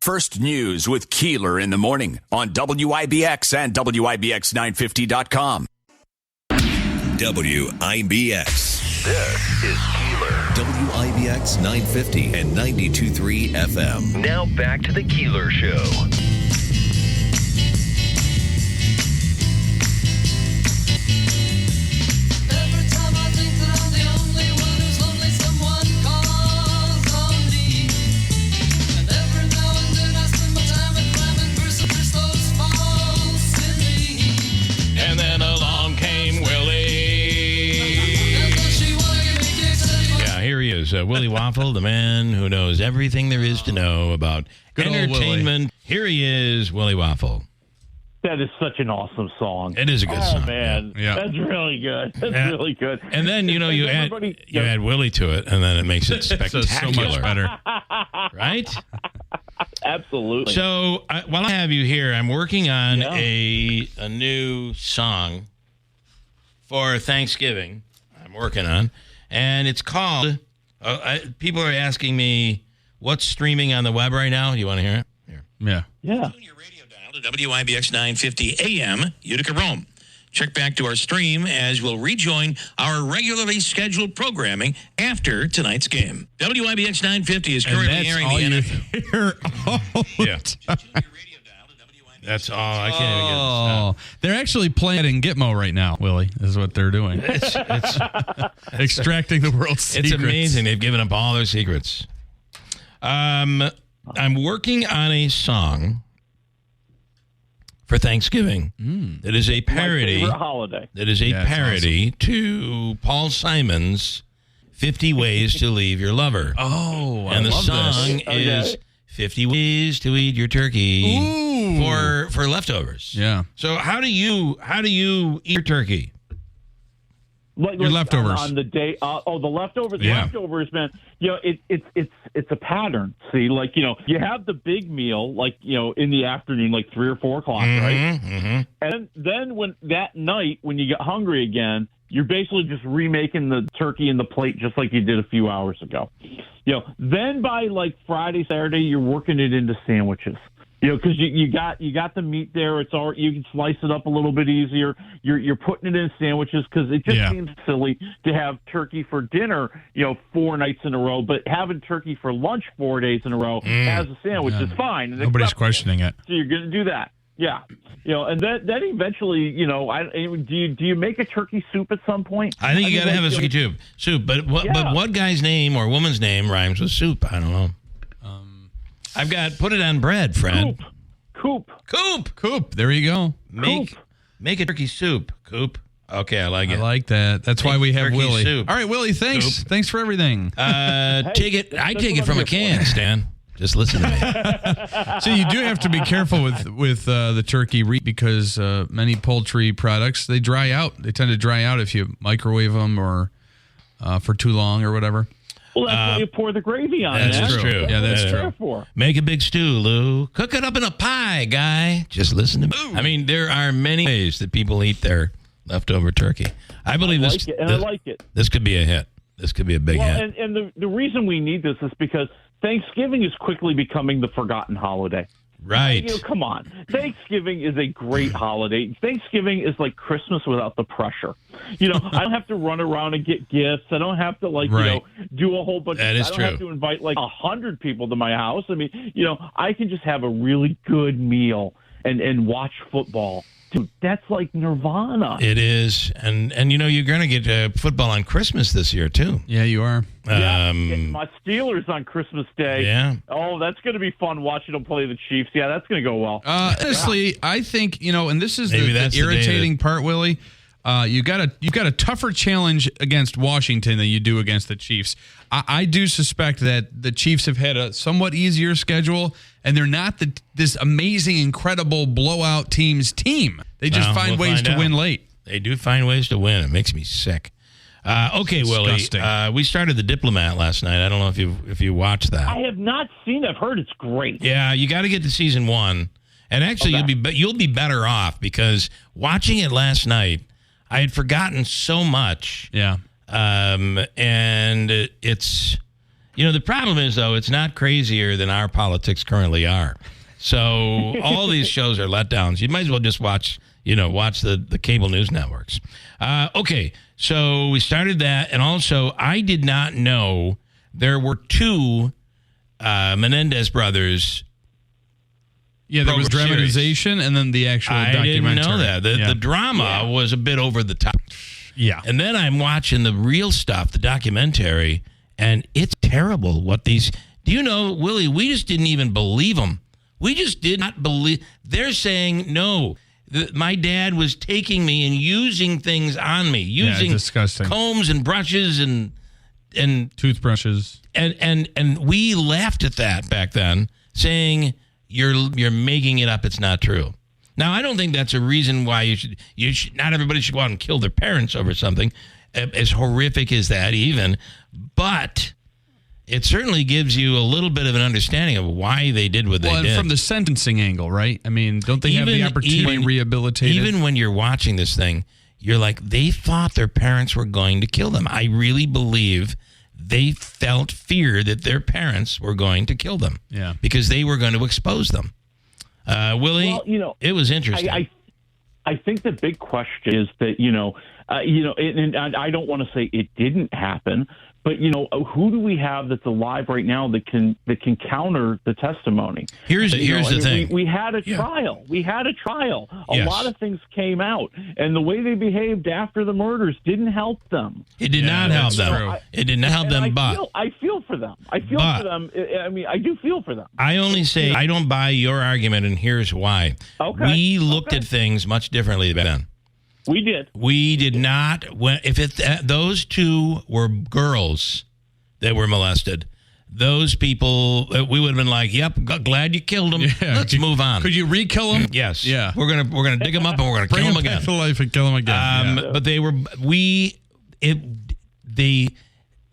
First News with Keeler in the morning on WIBX and WIBX950.com. WIBX. This is Keeler. WIBX 950 and 92.3 FM. Now back to the Keeler Show. Willie Waffle, the man who knows everything there is to know about entertainment. Here he is, Willie Waffle. That is such an awesome song. It is a good song. Oh, man. Yeah. That's really good. That's really good. And then, you add Willie to it, and then it makes it spectacular. So much better. Right? Absolutely. So, while I have you here, I'm working on a new song for Thanksgiving. I'm working on. And it's called... people are asking me what's streaming on the web right now. You want to hear it? Here. Yeah. Tune your radio dial to WIBX 950 AM, Utica-Rome. Check back to our stream as we'll rejoin our regularly scheduled programming after tonight's game. WIBX 950 is currently airing the NFL. That's all. I can't even get this. They're actually playing in Gitmo right now, Willie, is what they're doing. It's extracting the world's secrets. It's amazing. They've given up all their secrets. I'm working on a song for Thanksgiving. That is a parody. My favorite holiday. That is a parody to Paul Simon's 50 Ways to Leave Your Lover. Oh, and the song is 50 Ways to Eat Your Turkey for leftovers. Yeah. So how do you eat your turkey? Your leftovers on the day. The leftovers. Yeah. Leftovers, man. It's a pattern. See, you have the big meal, in the afternoon, 3 or 4 o'clock, right? Mm-hmm. And then when that night, when you get hungry again, you're basically just remaking the turkey in the plate just like you did a few hours ago. Then by Friday, Saturday, you're working it into sandwiches. Because you got the meat there. It's all, you can slice it up a little bit easier. You're putting it in sandwiches because it just seems silly to have turkey for dinner, 4 nights in a row, but having turkey for lunch 4 days in a row as a sandwich is fine. Nobody's questioning it. So you're going to do that. Yeah. And then eventually, do you make a turkey soup at some point? I think you got to have a turkey soup. But what guy's name or woman's name rhymes with soup? I don't know. I've got put it on bread, Fred. Coop. There you go. Make a turkey soup. Coop. Okay, I like it. I like that. That's why we have Willie. Soup. All right, Willie, thanks. Soup. Thanks for everything. Take it. I take it from a can, Stan. Just listen to me. So you do have to be careful with the turkey because many poultry products, they dry out. They tend to dry out if you microwave them or for too long or whatever. Well, that's why you pour the gravy on it. That's true. Yeah, that's true. Make a big stew, Lou. Cook it up in a pie, guy. Just listen to me. I mean, there are many ways that people eat their leftover turkey. I believe I like it. This could be a hit. This could be a big hit. And the reason we need this is because Thanksgiving is quickly becoming the forgotten holiday. Right. Come on. Thanksgiving is a great holiday. Thanksgiving is like Christmas without the pressure. I don't have to run around and get gifts. I don't have to do a whole bunch that of is I don't true. have to invite 100 people to my house. I mean, I can just have a really good meal and watch football. Dude, that's like nirvana. It is. And you're going to get football on Christmas this year, too. Yeah, you are. My Steelers on Christmas Day. Yeah. Oh, that's going to be fun watching them play the Chiefs. Yeah, that's going to go well. Honestly, I think, and this is the irritating part, Willie. You've got a tougher challenge against Washington than you do against the Chiefs. I do suspect that the Chiefs have had a somewhat easier schedule, and they're not this amazing, incredible blowout team. They just find ways to win late. They do find ways to win. It makes me sick. Okay, Willie. We started The Diplomat last night. I don't know if you watched that. I have not seen it. I've heard it's great. Yeah, you got to get to season 1, and actually you'll be better off because watching it last night, I had forgotten so much. Yeah. And it's The problem is, though, it's not crazier than our politics currently are. So all these shows are letdowns. You might as well just watch the cable news networks. Okay, so we started that. And also, I did not know there were two Menendez brothers. Yeah, there was dramatization and then the actual documentary. I didn't know that. The drama was a bit over the top. Yeah. And then I'm watching the real stuff, the documentary, and it's terrible what these... Do you know, Willie, we just didn't even believe them. We just did not believe... They're saying, no, my dad was taking me and using things on me, using combs and brushes and toothbrushes. And we laughed at that back then, saying... You're making it up. It's not true. Now, I don't think that's a reason why you should. Not everybody should go out and kill their parents over something, as horrific as that, even. But it certainly gives you a little bit of an understanding of why they did what they did. Well, from the sentencing angle, right? I mean, don't they have the opportunity to rehabilitate? Even when you're watching this thing, you're like, they thought their parents were going to kill them. I really believe they felt fear that their parents were going to kill them. Yeah. Because they were going to expose them. Willie, it was interesting. I think the big question is that, and I don't want to say it didn't happen, but, who do we have that's alive right now that can counter the testimony? Here's the thing. We had a trial. We had a trial. A lot of things came out, and the way they behaved after the murders didn't help them. It did not help them. It did not help them, I feel for them. I feel for them. I mean, I do feel for them. I only say I don't buy your argument, and here's why. Okay. We looked at things much differently back then. We did. We did not. If those two were girls that were molested, those people, we would have been like, "Yep, glad you killed them. Yeah. Let's move on." Could you re-kill them? Yes. Yeah. We're gonna dig them up and we're gonna kill them again. Back to life and kill them again. But they were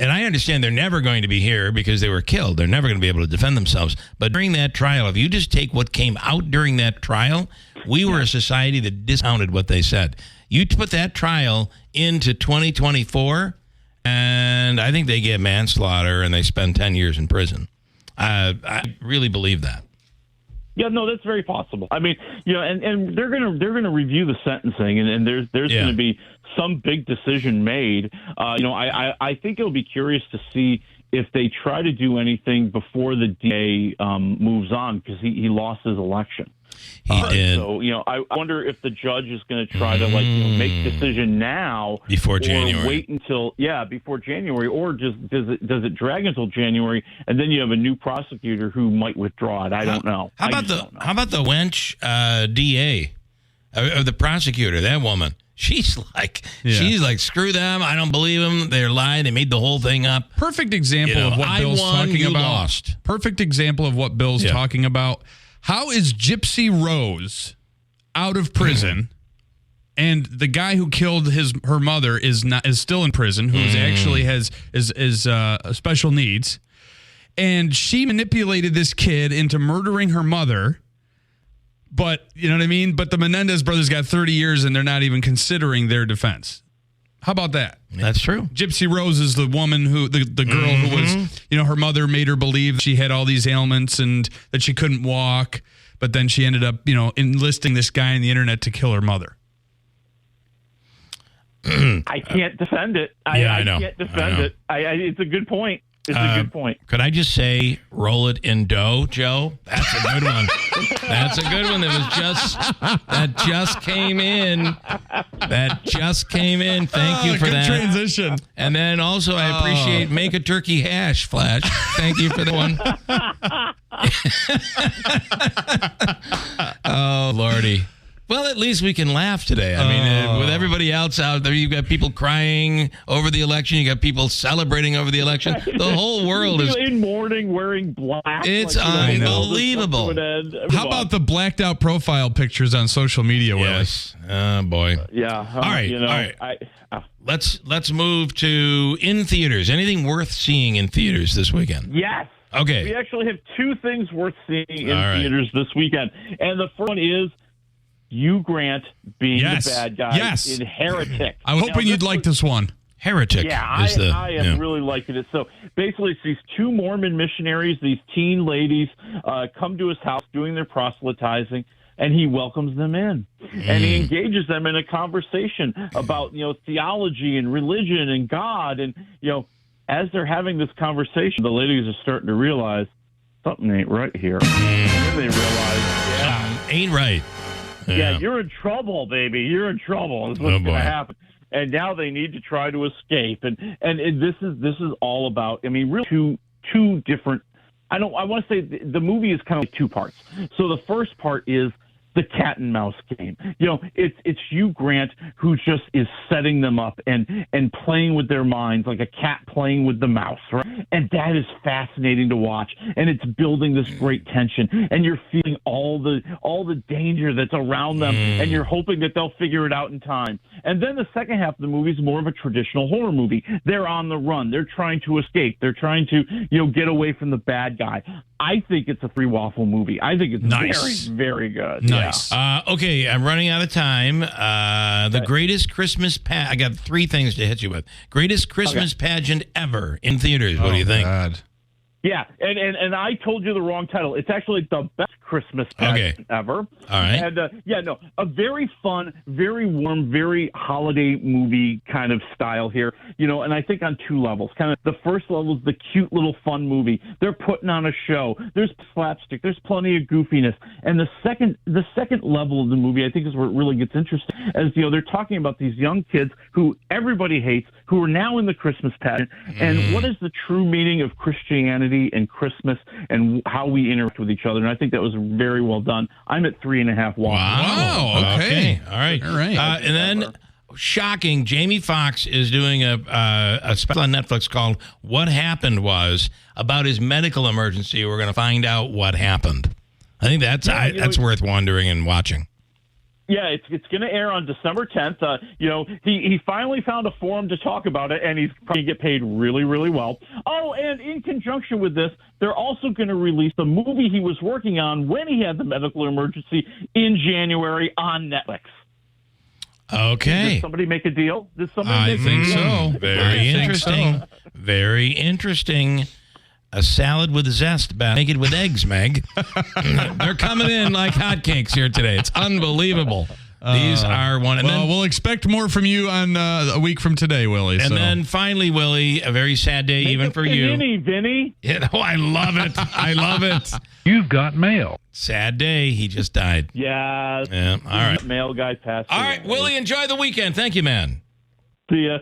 and I understand they're never going to be here because they were killed. They're never going to be able to defend themselves. But during that trial, if you just take what came out during that trial, we were a society that discounted what they said. You put that trial into 2024, and I think they get manslaughter and they spend 10 years in prison. I really believe that. Yeah, no, that's very possible. I mean, and they're gonna review the sentencing, and there's going to be some big decision made. I think it'll be curious to see if they try to do anything before the DA moves on, because he lost his election. He did. So, I wonder if the judge is going to try to make a decision now before January. Wait until before January, or just does it drag until January, and then you have a new prosecutor who might withdraw it. I don't know. How about the wench DA or the prosecutor? That woman. She's like, screw them. I don't believe them. They're lying. They made the whole thing up. Perfect example of what Bill's talking about. Lost. Perfect example of what Bill's talking about. How is Gypsy Rose out of prison, and the guy who killed her mother is still in prison, who actually has special needs, and she manipulated this kid into murdering her mother. But you know what I mean? But the Menendez brothers got 30 years and they're not even considering their defense. How about that? That's true. Gypsy Rose is the woman the girl who was, her mother made her believe she had all these ailments and that she couldn't walk. But then she ended up, enlisting this guy on the internet to kill her mother. I can't defend it. I know. Can't defend it. It's a good point. It's a good point. Could I just say, roll it in dough, Joe? That's a good one. That's a good one. That just came in. Thank you for good that. Transition. And then also, I appreciate make a turkey hash, Flash. Thank you for the one. Oh, Lordy. Well, at least we can laugh today. I mean, with everybody else out there, you've got people crying over the election. You got people celebrating over the election. The whole world is in mourning, wearing black. It's unbelievable. How about the blacked out profile pictures on social media, Willie? Yes. Oh, boy. Yeah. All right. Let's move to in theaters. Anything worth seeing in theaters this weekend? Yes. Okay. We actually have two things worth seeing in theaters this weekend, and the first one is Hugh Grant being the bad guy in Heretic. I'm hoping you'd like this one. Heretic. Yeah, I am yeah. really liking it. So basically, it's these two Mormon missionaries, these teen ladies, come to his house doing their proselytizing, and he welcomes them in. And he engages them in a conversation about, theology and religion and God. And, as they're having this conversation, the ladies are starting to realize something ain't right here. And they realize, ain't right. Yeah, you're in trouble, baby. You're in trouble. That's what's going to happen. And now they need to try to escape. And this is all about, really two different. I want to say the movie is kind of like two parts. So the first part is the cat and mouse game. It's Hugh Grant who just is setting them up and playing with their minds like a cat playing with the mouse, right? And that is fascinating to watch. And it's building this great tension. And you're feeling all the danger that's around them, and you're hoping that they'll figure it out in time. And then the second half of the movie is more of a traditional horror movie. They're on the run. They're trying to escape. They're trying to, get away from the bad guy. I think it's a free Waffle movie. I think it's nice. very, very good. Nice. Yeah. Okay, I'm running out of time. The greatest Christmas I got three things to hit you with. Greatest Christmas pageant ever in theaters. What do you think? God. Yeah, and I told you the wrong title. It's actually the best Christmas pageant ever. All right. And a very fun, very warm, very holiday movie kind of style here. And I think on two levels. Kind of the first level is the cute little fun movie. They're putting on a show. There's slapstick. There's plenty of goofiness. And the second level of the movie, I think, is where it really gets interesting. As they're talking about these young kids who everybody hates, who are now in the Christmas pageant, and what is the true meaning of Christianity and Christmas and how we interact with each other. And I think that was very well done. I'm at 3.5 Waffles. Wow. Okay. All right. And then, shocking, Jamie Foxx is doing a special on Netflix called What Happened Was, about his medical emergency. We're going to find out what happened. I think that's worth wondering and watching. Yeah, it's going to air on December 10th. He finally found a forum to talk about it, and he's probably get paid really, really well. Oh, and in conjunction with this, they're also going to release the movie he was working on when he had the medical emergency in January on Netflix. Okay. Did somebody make a deal? I think so. Very interesting. Very interesting. A salad with zest, make it with eggs, Meg. They're coming in like hotcakes here today. It's unbelievable. These are one. And then we'll expect more from you on a week from today, Willie. And then finally, Willie, a very sad day even for you. Vinny. I love it. I love it. You've got mail. Sad day. He just died. Yeah. All right. Mail guy passed away. All right, Willie, enjoy the weekend. Thank you, man. See ya.